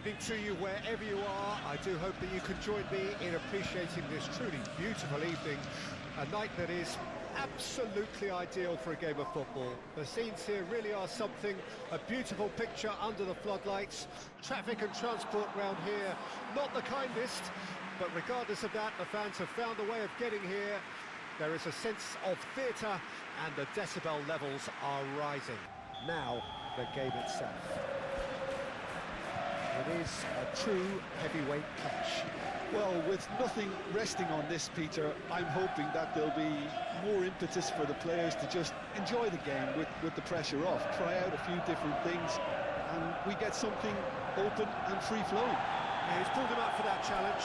evening to you wherever you are. I do hope that you can join me in appreciating this truly beautiful evening, a night that is absolutely ideal for a game of football. The scenes here really are something, a beautiful picture under the floodlights. Traffic and transport round here, not the kindest, but regardless of that, the fans have found a way of getting here. There is a sense of theatre and the decibel levels are rising. Now, the game itself. It is a true heavyweight clash. Well, with nothing resting on this, Peter, I'm hoping that there'll be more impetus for the players to just enjoy the game with the pressure off, try out a few different things, and we get something open and free-flowing. Yeah, he's pulled him up for that challenge.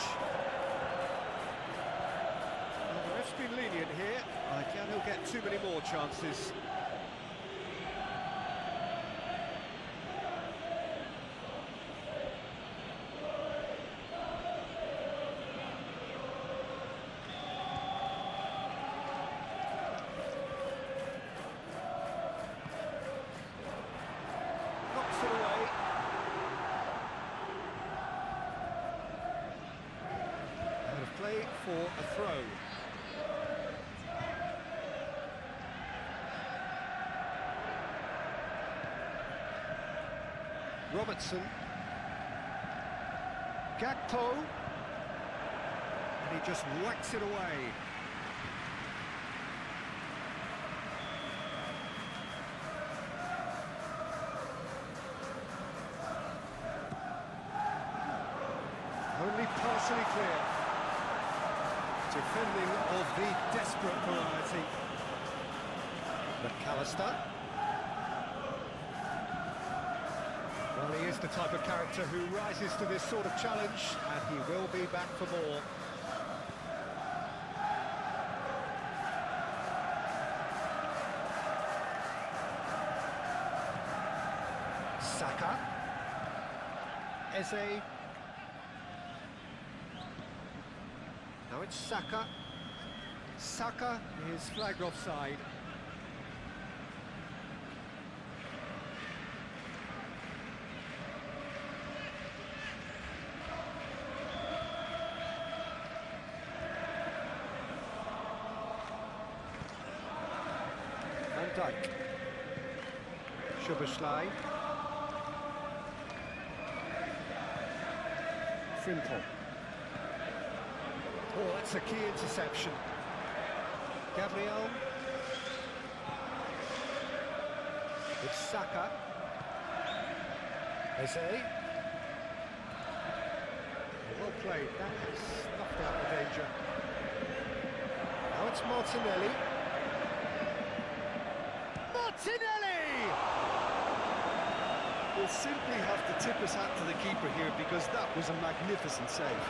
Well, the ref's been lenient here. I doubt he'll get too many more chances. For a throw. Robertson. Gakpo. And he just whacks it away. Only partially clear. Defending of the desperate variety. McAllister. Well, he is the type of character who rises to this sort of challenge, and he will be back for more. Saka. Eze. Now it's Saka. Saka is flagged offside. Van Dijk. Szoboszlai. Frimpong. Oh, that's a key interception. Gabriel. It's Saka. Eze. Well played. That has snuffed out the danger. Now it's Martinelli. Martinelli! We'll simply have to tip his hat to the keeper here because that was a magnificent save.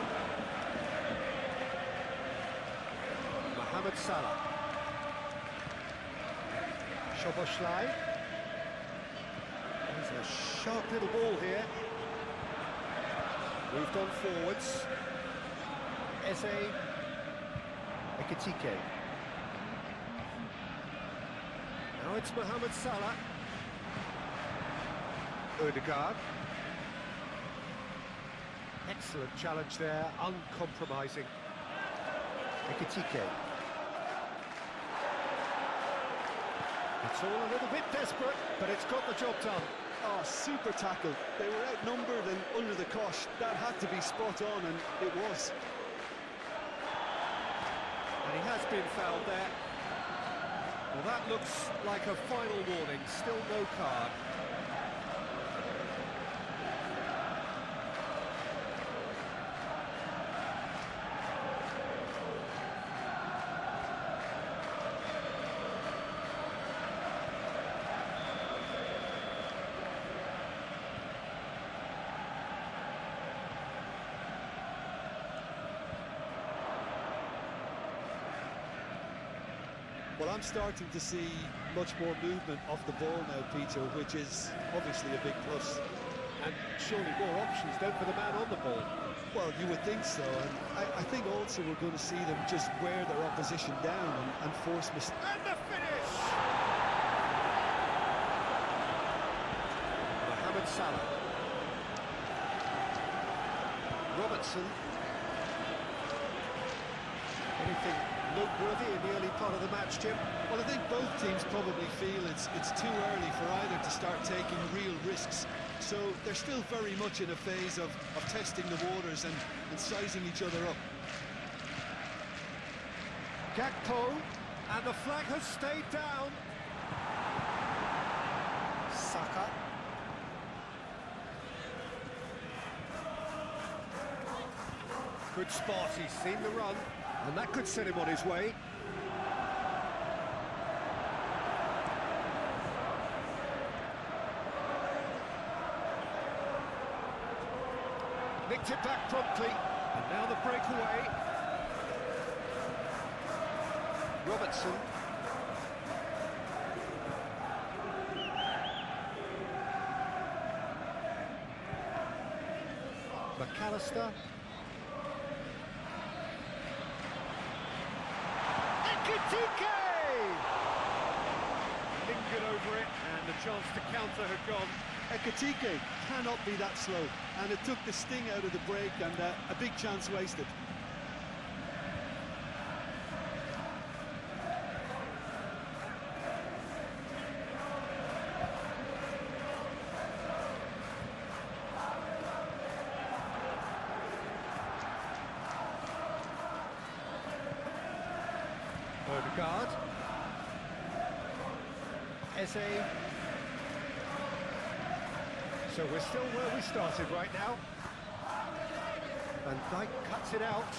Mohamed Salah. Szoboszlai. There's a sharp little ball here. Moved on forwards. Eze. Ekitike. Now it's Mohamed Salah. Odegaard. Excellent challenge there, uncompromising. Ekitike. It's all a little bit desperate, but it's got the job done. Oh, super tackle. They were outnumbered and under the cosh. That had to be spot on, and it was. And he has been fouled there. Well, that looks like a final warning. Still no card. Well, I'm starting to see much more movement off the ball now, Peter, which is obviously a big plus. And surely more options then for the man on the ball. Well, you would think so, and I think also we're going to see them just wear their opposition down and force mistakes. And the finish! Mohamed Salah. Robertson. Anything noteworthy in the early part of the match, Jim? Well, I think both teams probably feel it's too early for either to start taking real risks. So they're still very much in a phase of testing the waters and sizing each other up. Gakpo, and the flag has stayed down. Saka. Good spot, he's seen the run, and that could set him on his way. Nicked it back promptly, and now the breakaway. Robertson. McAllister. Ekitike! Lingered over it, and the chance to counter had gone. Ekitike cannot be that slow, and it took the sting out of the break, and a big chance wasted. Odegaard. Eze. So we're still where we started right now. Van Dijk cuts it out.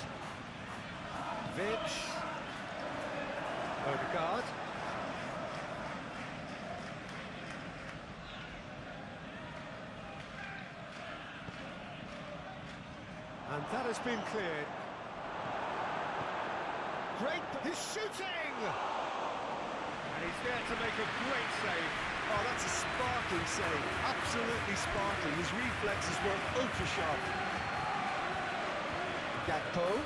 Vic. Odegaard. And that has been cleared. Great, he's shooting! And he's there to make a great save. Oh, that's a sparkling save, absolutely sparkling. His reflexes were ultra-sharp. Gakpo.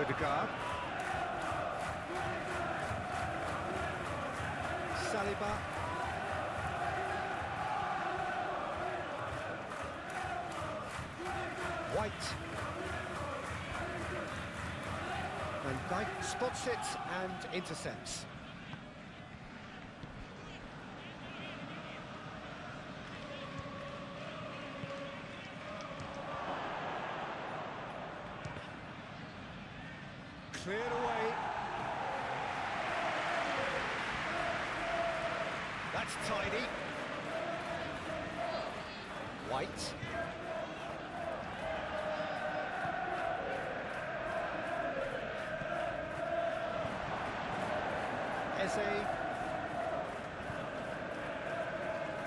Odegaard. Saliba. White. Van Dijk spots it and intercepts. Cleared away. That's tidy. White. Eze.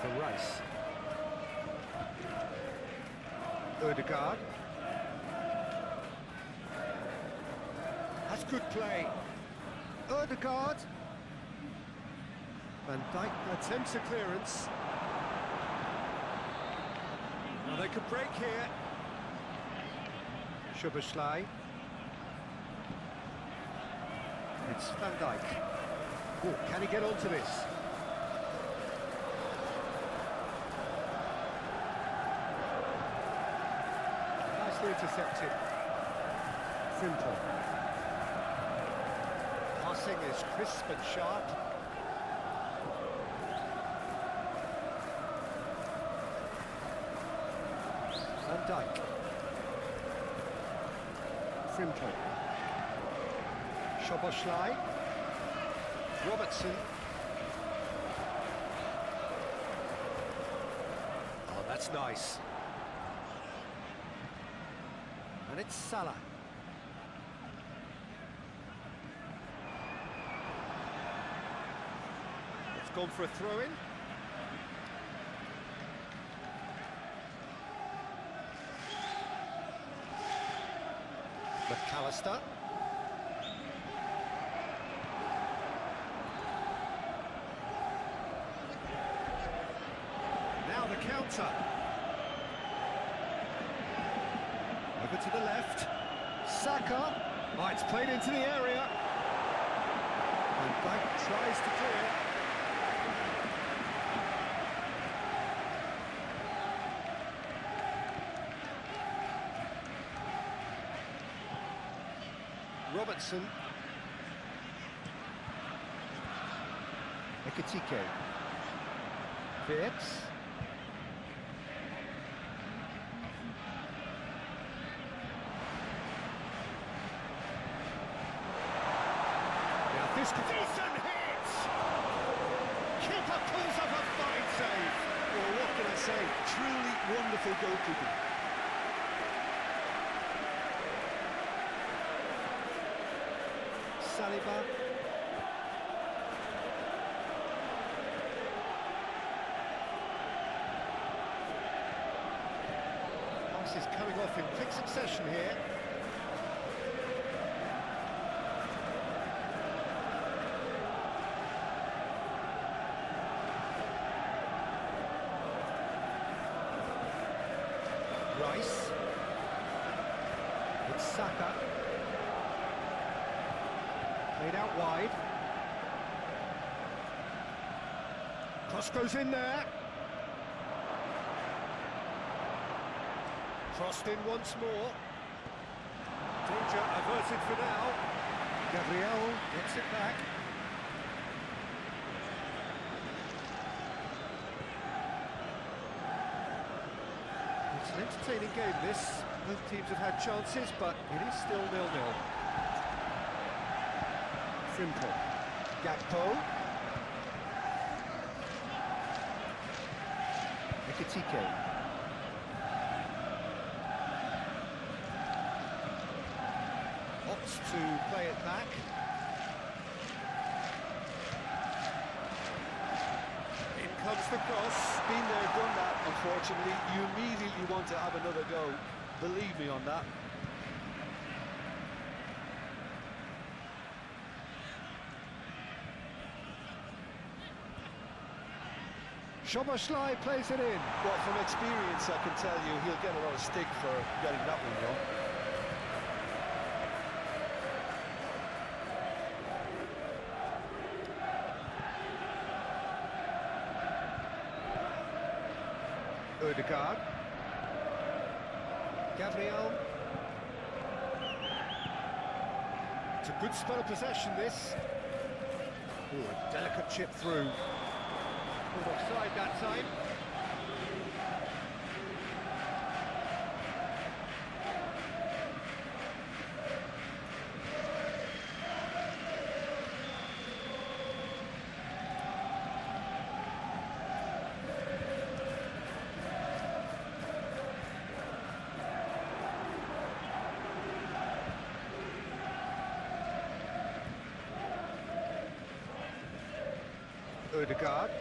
For Rice. Odegaard. That's good play. Odegaard. Van Dijk attempts a clearance. Now they could break here. Szoboszlai. It's Van Dijk. Oh, can he get onto this? Nicely intercepted. Simple. Passing is crisp and sharp. Van Dijk. Simple. Szoboszlai. Robertson. Oh, that's nice. And it's Salah. It's gone for a throw-in. McAllister. Now the counter. Over to the left. Saka. Oh, it's played into the area. Van Dijk tries to clear. Robertson. Ekitike. Phipps. Now this could... Decent hit! Keeper pulls up a fine save. Well, what can I say? Truly wonderful goalkeeping. Saliba. Pass is coming off in quick succession here. Rice. It's Saka. Played out wide. Cross goes in there. Crossed in once more. Danger averted for now. Gabriel gets it back. It's an entertaining game, this. Both teams have had chances, but it is still 0-0. Simple. Gakpo. Ekitike. Opts to play it back. In comes the cross. Been there, done that, unfortunately. You immediately want to have another go. Believe me on that. Szoboszlai plays it in. Well, from experience, I can tell you he'll get a lot of stick for getting that one wrong. Ødegaard. Gabriel. It's a good spell of possession, this. Ooh, a delicate chip through. Pulled offside that time. Ødegaard.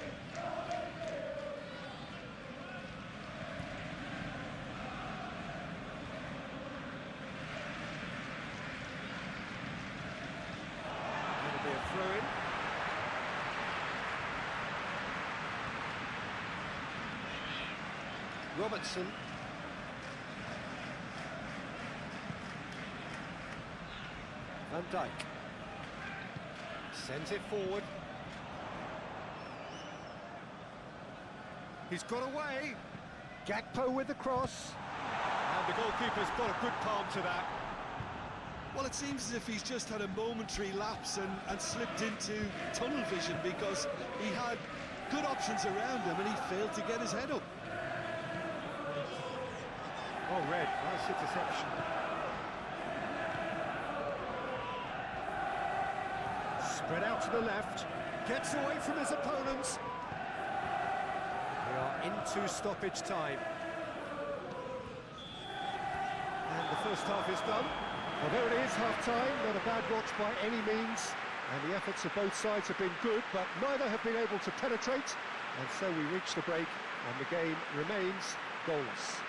It'll be a throw-in. Robertson. Van Dijk. Sends it forward. He's got away. Gakpo with the cross. And the goalkeeper's got a good palm to that. Well, it seems as if he's just had a momentary lapse and slipped into tunnel vision, because he had good options around him and he failed to get his head up. Oh, red. Nice interception. Spread out to the left. Gets away from his opponents. We are into stoppage time. And the first half is done. Well, there it is, half-time. Not a bad watch by any means. And the efforts of both sides have been good, but neither have been able to penetrate. And so we reach the break, and the game remains goalless.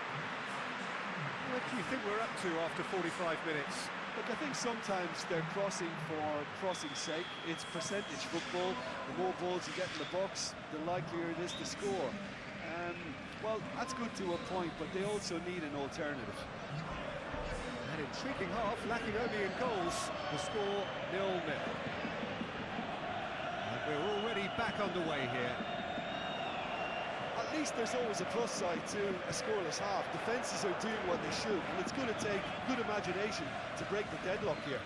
What do you think we're up to after 45 minutes? Look, I think sometimes they're crossing for crossing's sake. It's percentage football. The more balls you get in the box, the likelier it is to score. Well, that's good to a point, but they also need an alternative. An intriguing half, lacking only in goals. The score 0-0. And we're already back back underway here. At least there's always a plus side to a scoreless half. Defences are doing what they should, and it's going to take good imagination to break the deadlock here.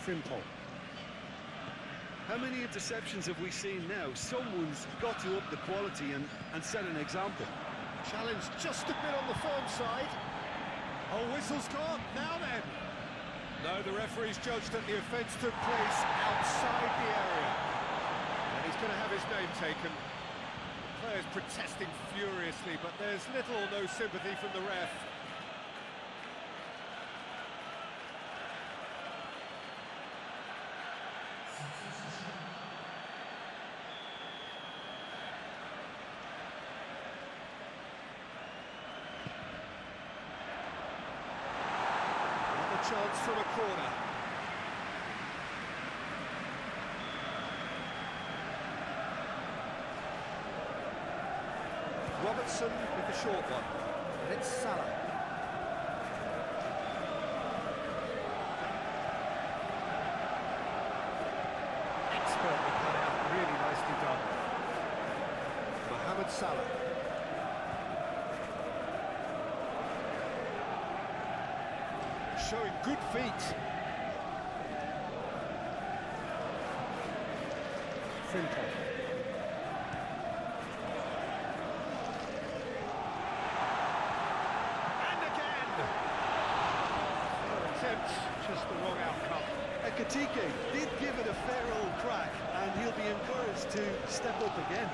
Frimpong. How many interceptions have we seen now? Someone's got to up the quality and set an example. Challenge just a bit on the firm side. Oh, whistle's gone. Now then. No, the referee's judged that the offence took place outside the area. And he's going to have his name taken. The players protesting furiously, but there's little or no sympathy from the ref. Chance from a corner. Robertson with the short one, and it's Salah. Expertly cut out, really nicely done. Mohamed Salah. Showing good feet. Frimpong. And again! Attempt, just the wrong outcome. Ekitike did give it a fair old crack, and he'll be encouraged to step up again.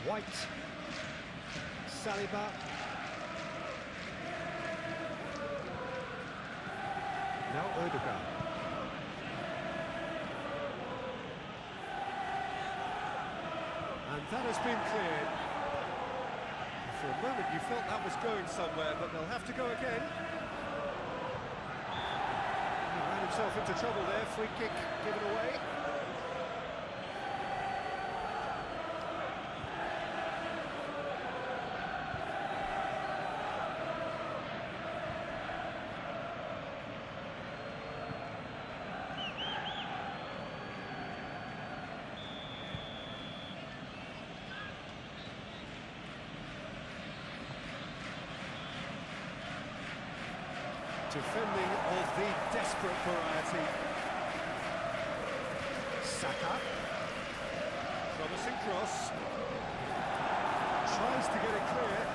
White, Saliba, now Odegaard. And that has been cleared. For a moment you felt that was going somewhere, but they'll have to go again. He ran himself into trouble there, free kick given away. Defending of the desperate variety. Saka. Promising cross. Tries to get it clear.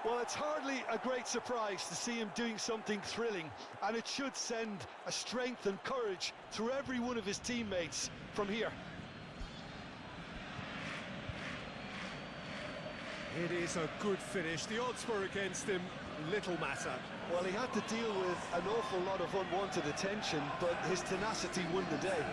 Well, it's hardly a great surprise to see him doing something thrilling, and it should send a strength and courage through every one of his teammates from here. It is a good finish. The odds were against him, little matter. Well, he had to deal with an awful lot of unwanted attention, but his tenacity won the day.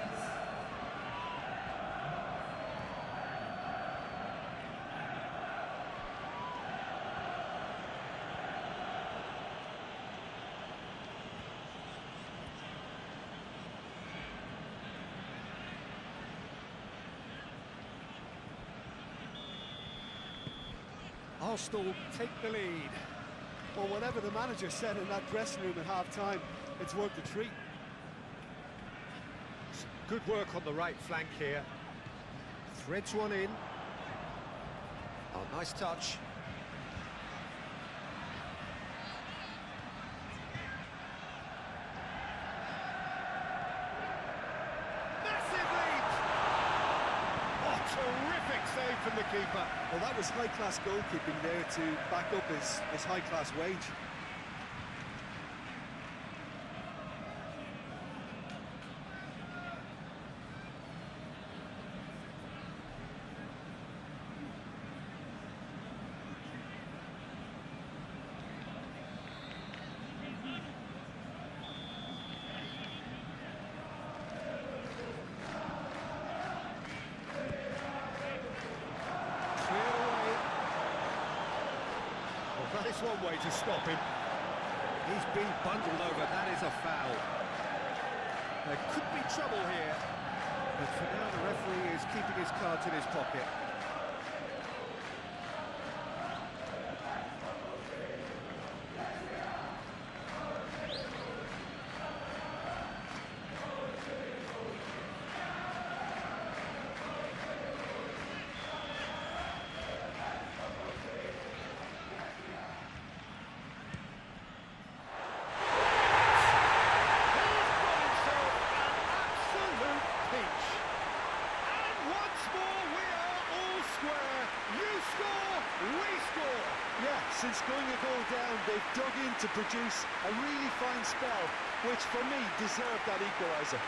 Arsenal take the lead. Well, whatever the manager said in that dressing room at half-time, it's worth the treat. Good work on the right flank here. Threads one in. Oh, nice touch. Massive leap! Oh, terrific save from the keeper. Well, that was high-class goalkeeping there to back up his high-class wage. That's one way to stop him. He's been bundled over, that is a foul. There could be trouble here, but for now the referee is keeping his cards in his pocket. Since going a goal down, they've dug in to produce a really fine spell, which for me deserved that equaliser.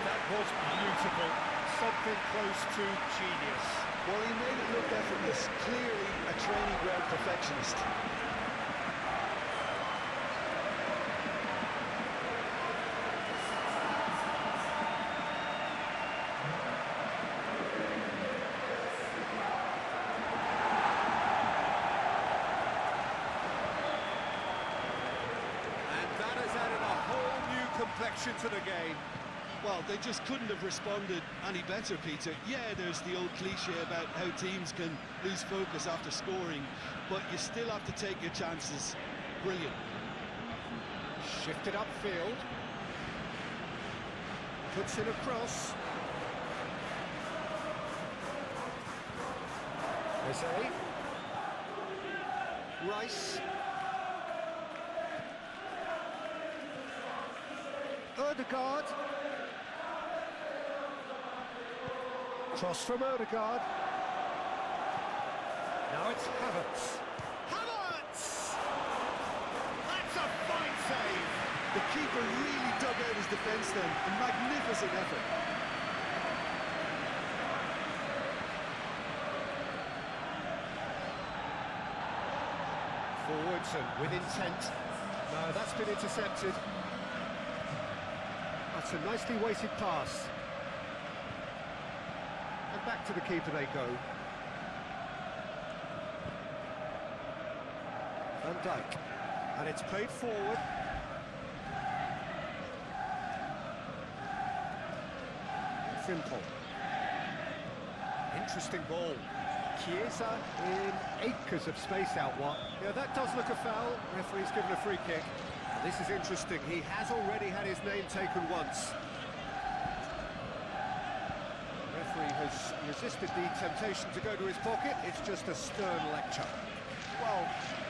That was beautiful, something close to genius. Well, he made it look effortless, clearly a training ground perfectionist. Complexion to the game. Well, they just couldn't have responded any better, Peter. Yeah, there's the old cliche about how teams can lose focus after scoring, but you still have to take your chances. Brilliant. Shifted upfield. Puts in a cross. Jose. Rice. Odegaard. Cross from Odegaard. Now it's Havertz. Havertz! That's a fine save! The keeper really dug out his defence then. A magnificent effort. Forwards and with intent. No, that's been intercepted. That's a nicely weighted pass. And back to the keeper they go. Van Dijk. And it's played forward. Frimpong. Interesting ball. Chiesa in acres of space out wide. Yeah, that does look a foul. Referee's given a free kick. This is interesting. He has already had his name taken once. The referee has resisted the temptation to go to his pocket. It's just a stern lecture. Well,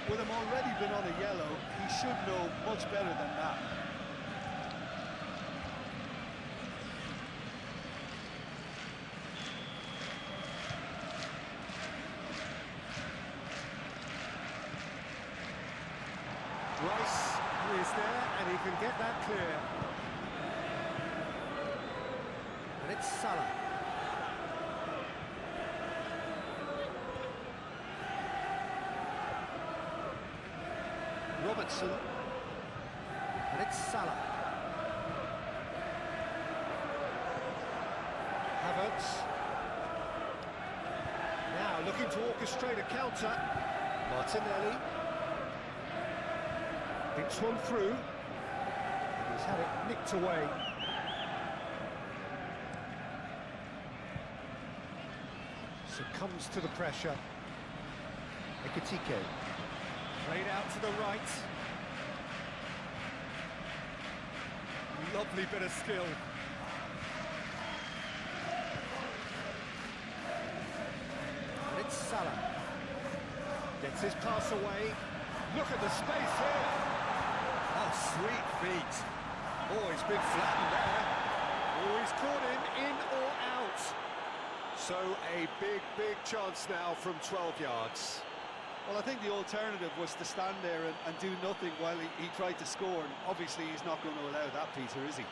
with him already been on a yellow, he should know much better than that. Rice is there, and he can get that clear. And it's Salah. Robertson. And it's Salah. Havertz. Now looking to orchestrate a counter. Martinelli. It's one through. He's had it nicked away. Succumbs to the pressure. Ekitike. Played out to the right. Lovely bit of skill. And it's Salah. Gets his pass away. Look at the space here. Oh, sweet feet. Oh, he's been flattened there. Oh, he's caught him in or out. So a big chance now from 12 yards. Well, I think the alternative was to stand there and do nothing while he tried to score, and obviously he's not going to allow that, Peter, is he?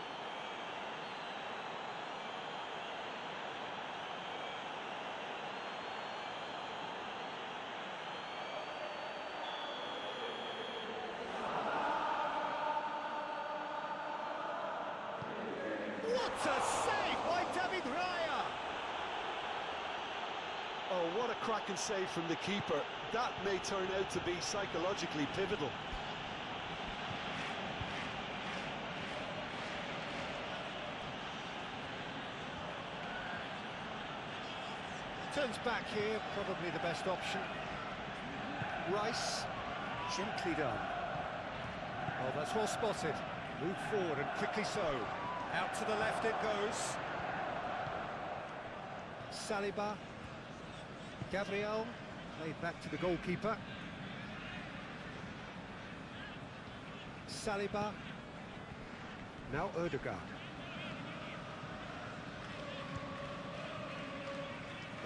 What a save by David Raya! Oh, what a cracking save from the keeper. That may turn out to be psychologically pivotal. Turns back here, probably the best option. Rice, gently done. Oh, that's well spotted. Move forward and quickly so. Out to the left it goes. Saliba. Gabriel, played back to the goalkeeper. Saliba. Now Ødegaard.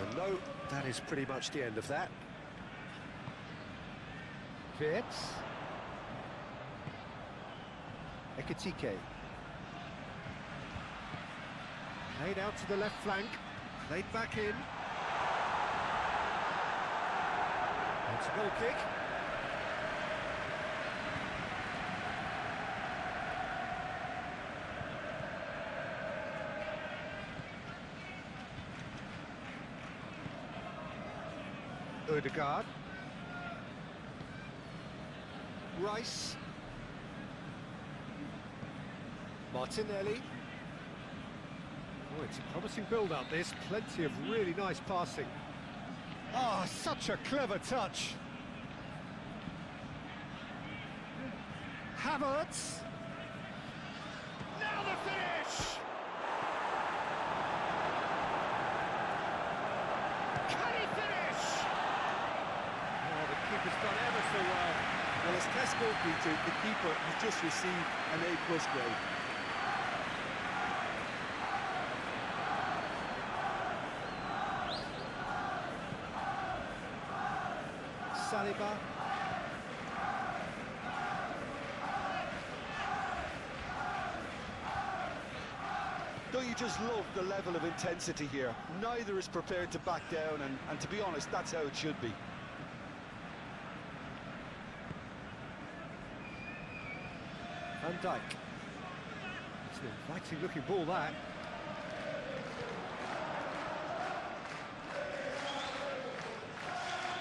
And no, that is pretty much the end of that. Wirtz. Ekitike. Played out to the left flank. Played back in. It's a goal kick. Ødegaard. Rice. Martinelli. Oh, it's a promising build-up, this. Plenty of really nice passing. Ah, such a clever touch. Havertz. Now the finish! Can he finish? Oh, the keeper's done ever so well. Well, as test goalkeeper, the keeper has just received an A+ grade. Saliba. Don't you just love the level of intensity here? Neither is prepared to back down, and to be honest, that's how it should be. Van Dijk. It's an inviting looking ball, that.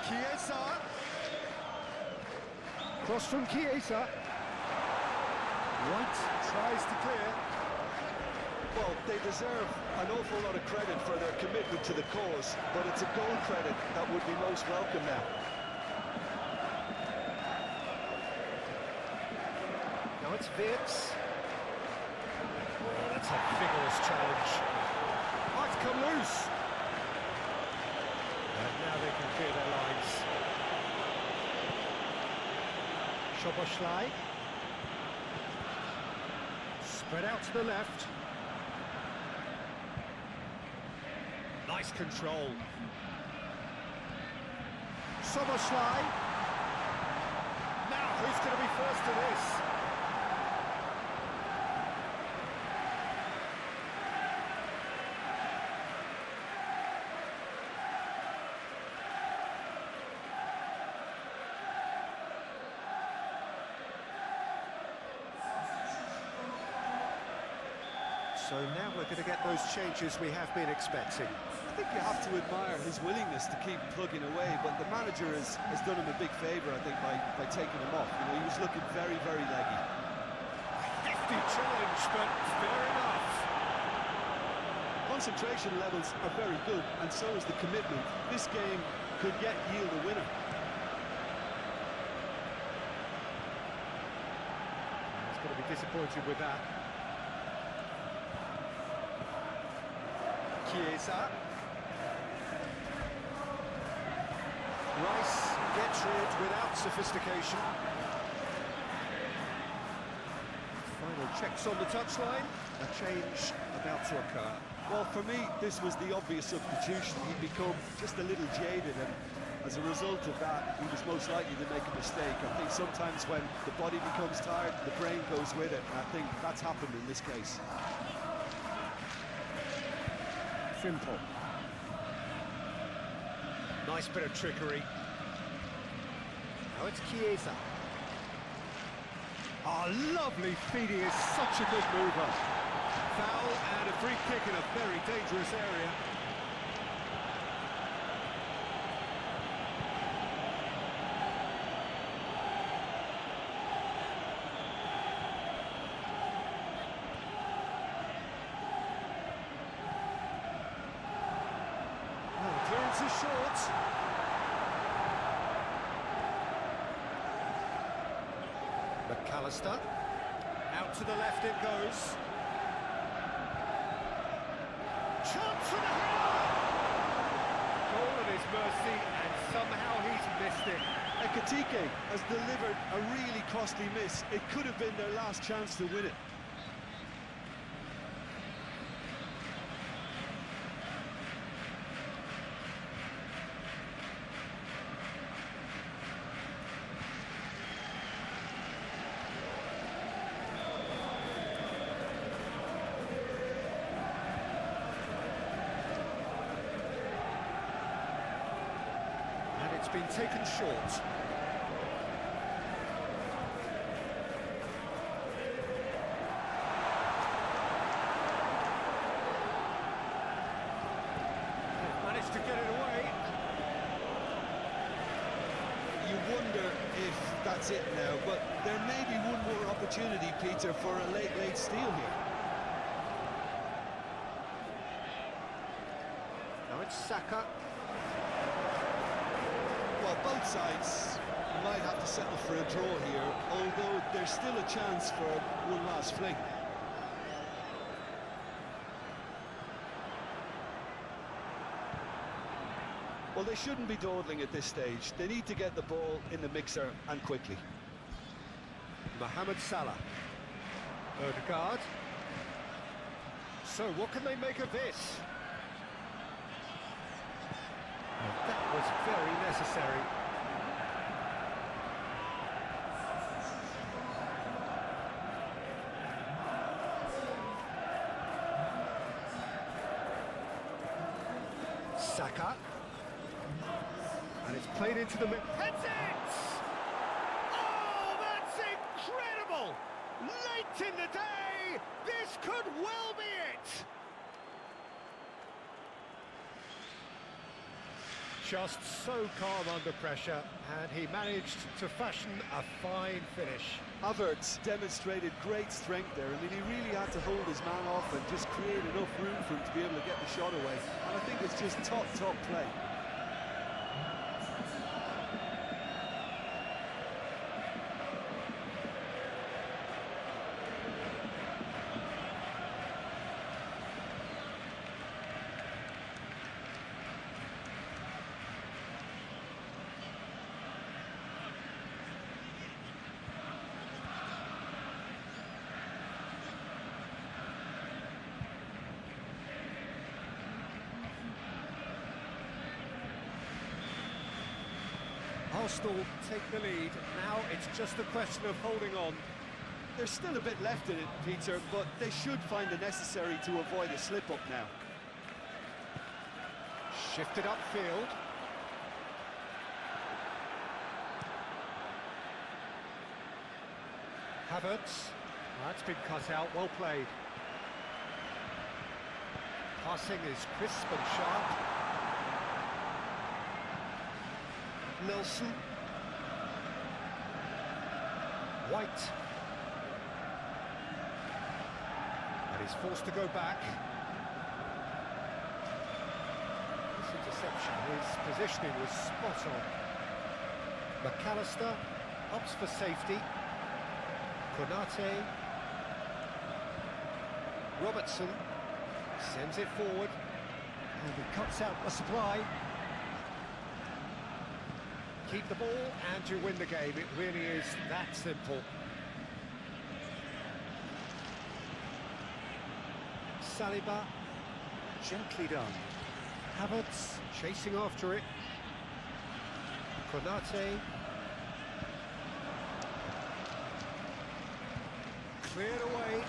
Chiesa. Cross from Chiesa. White tries to clear. Well, they deserve an awful lot of credit for their commitment to the cause, but it's a goal credit that would be most welcome now. Now it's Wirtz. Oh, that's a vigorous challenge. Oh, it's come loose. And now they can clear their lines. Szoboszlai. Spread out to the left. Nice control. Szoboszlai. Now, who's going to be first to this? So now we're going to get those changes we have been expecting. I think you have to admire his willingness to keep plugging away, but the manager has done him a big favour, I think, by taking him off. You know, he was looking very, very leggy. Hefty challenge, but fair enough. Concentration levels are very good, and so is the commitment. This game could yet yield a winner. He's going to be disappointed with that. Chiesa. Rice gets rid without sophistication. Final checks on the touchline. A change about to occur. Well, for me, this was the obvious substitution. He'd become just a little jaded, and as a result of that, he was most likely to make a mistake. I think sometimes when the body becomes tired, the brain goes with it, and I think that's happened in this case. Simple. Nice bit of trickery. Now it's Chiesa. Oh, lovely feed. He is such a good mover. Foul and a free kick in a very dangerous area. short. McAllister. Out to the left it goes. Chance for the header! Goal at his mercy, and somehow he's missed it. Ekitike has delivered a really costly miss. It could have been their last chance to win it. It's been taken short. They've managed to get it away. You wonder if that's it now, but there may be one more opportunity, Peter, for a late steal here. Now it's Saka. Well, both sides might have to settle for a draw here, although there's still a chance for one last fling. Well, they shouldn't be dawdling at this stage. They need to get the ball in the mixer, and quickly. Mohamed Salah. Odegaard. So, what can they make of this? That was very necessary. Saka. And it's played into the middle. Heads it! Oh, that's incredible! Late in the day, this could well be it! Just so calm under pressure, and he managed to fashion a fine finish. Havertz demonstrated great strength there. I mean, he really had to hold his man off and just create enough room for him to be able to get the shot away. And I think it's just top play. Arsenal take the lead. Now it's just a question of holding on. There's still a bit left in it, Peter, but they should find the necessary to avoid a slip-up now. Shifted upfield. Havertz. That's been cut out, well played. Passing is crisp and sharp. Nelson. White. And he's forced to go back. This interception, his positioning was spot on. McAllister opts for safety. Konate. Robertson sends it forward. And he cuts out the supply. Keep the ball and you win the game. It really is that simple. Saliba, gently done. Havertz chasing after it. Konate. Cleared away.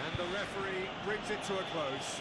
And the referee brings it to a close.